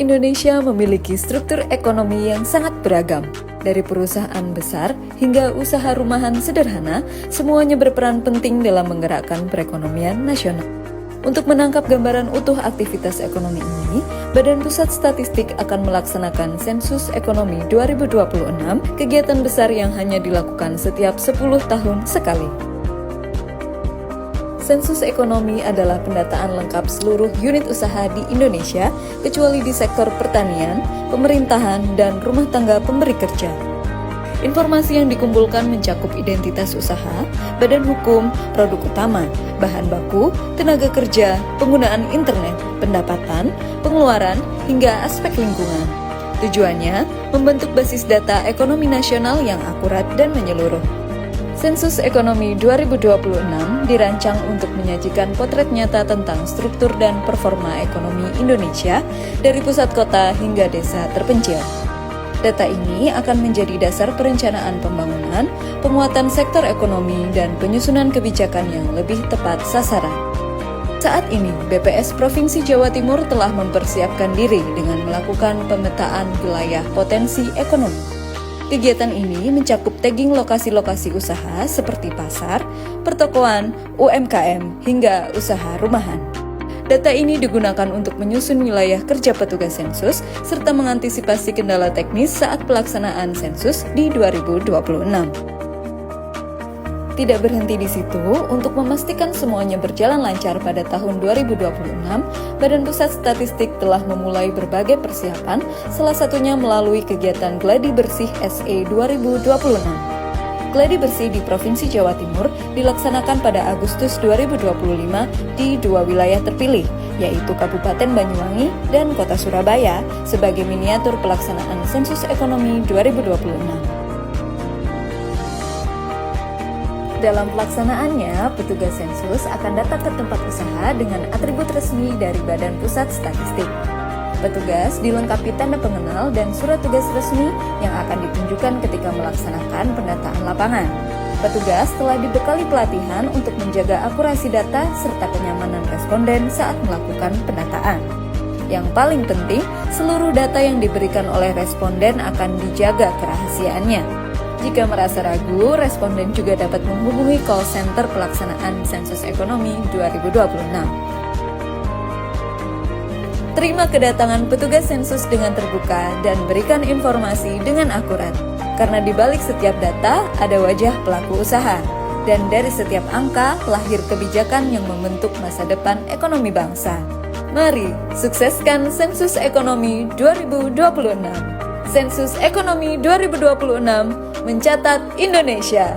Indonesia memiliki struktur ekonomi yang sangat beragam. Dari perusahaan besar hingga usaha rumahan sederhana, semuanya berperan penting dalam menggerakkan perekonomian nasional. Untuk menangkap gambaran utuh aktivitas ekonomi ini, Badan Pusat Statistik akan melaksanakan Sensus Ekonomi 2026, kegiatan besar yang hanya dilakukan setiap 10 tahun sekali. Sensus ekonomi adalah pendataan lengkap seluruh unit usaha di Indonesia, kecuali di sektor pertanian, pemerintahan, dan rumah tangga pemberi kerja. Informasi yang dikumpulkan mencakup identitas usaha, badan hukum, produk utama, bahan baku, tenaga kerja, penggunaan internet, pendapatan, pengeluaran, hingga aspek lingkungan. Tujuannya, membentuk basis data ekonomi nasional yang akurat dan menyeluruh. Sensus Ekonomi 2026 dirancang untuk menyajikan potret nyata tentang struktur dan performa ekonomi Indonesia dari pusat kota hingga desa terpencil. Data ini akan menjadi dasar perencanaan pembangunan, penguatan sektor ekonomi, dan penyusunan kebijakan yang lebih tepat sasaran. Saat ini, BPS Provinsi Jawa Timur telah mempersiapkan diri dengan melakukan pemetaan wilayah potensi ekonomi. Kegiatan ini mencakup tagging lokasi-lokasi usaha seperti pasar, pertokoan, UMKM, hingga usaha rumahan. Data ini digunakan untuk menyusun wilayah kerja petugas sensus serta mengantisipasi kendala teknis saat pelaksanaan sensus di 2026. Tidak berhenti di situ, untuk memastikan semuanya berjalan lancar pada tahun 2026, Badan Pusat Statistik telah memulai berbagai persiapan, salah satunya melalui kegiatan Gladi Bersih SE 2026. Gladi Bersih di Provinsi Jawa Timur dilaksanakan pada Agustus 2025 di dua wilayah terpilih, yaitu Kabupaten Banyuwangi dan Kota Surabaya, sebagai miniatur pelaksanaan Sensus Ekonomi 2026. Dalam pelaksanaannya, petugas sensus akan datang ke tempat usaha dengan atribut resmi dari Badan Pusat Statistik. Petugas dilengkapi tanda pengenal dan surat tugas resmi yang akan ditunjukkan ketika melaksanakan pendataan lapangan. Petugas telah dibekali pelatihan untuk menjaga akurasi data serta kenyamanan responden saat melakukan pendataan. Yang paling penting, seluruh data yang diberikan oleh responden akan dijaga kerahasiaannya. Jika merasa ragu, responden juga dapat menghubungi call center pelaksanaan Sensus Ekonomi 2026. Terima kedatangan petugas sensus dengan terbuka dan berikan informasi dengan akurat. Karena di balik setiap data ada wajah pelaku usaha. Dan dari setiap angka lahir kebijakan yang membentuk masa depan ekonomi bangsa. Mari sukseskan Sensus Ekonomi 2026. Sensus Ekonomi 2026 mencatat Indonesia.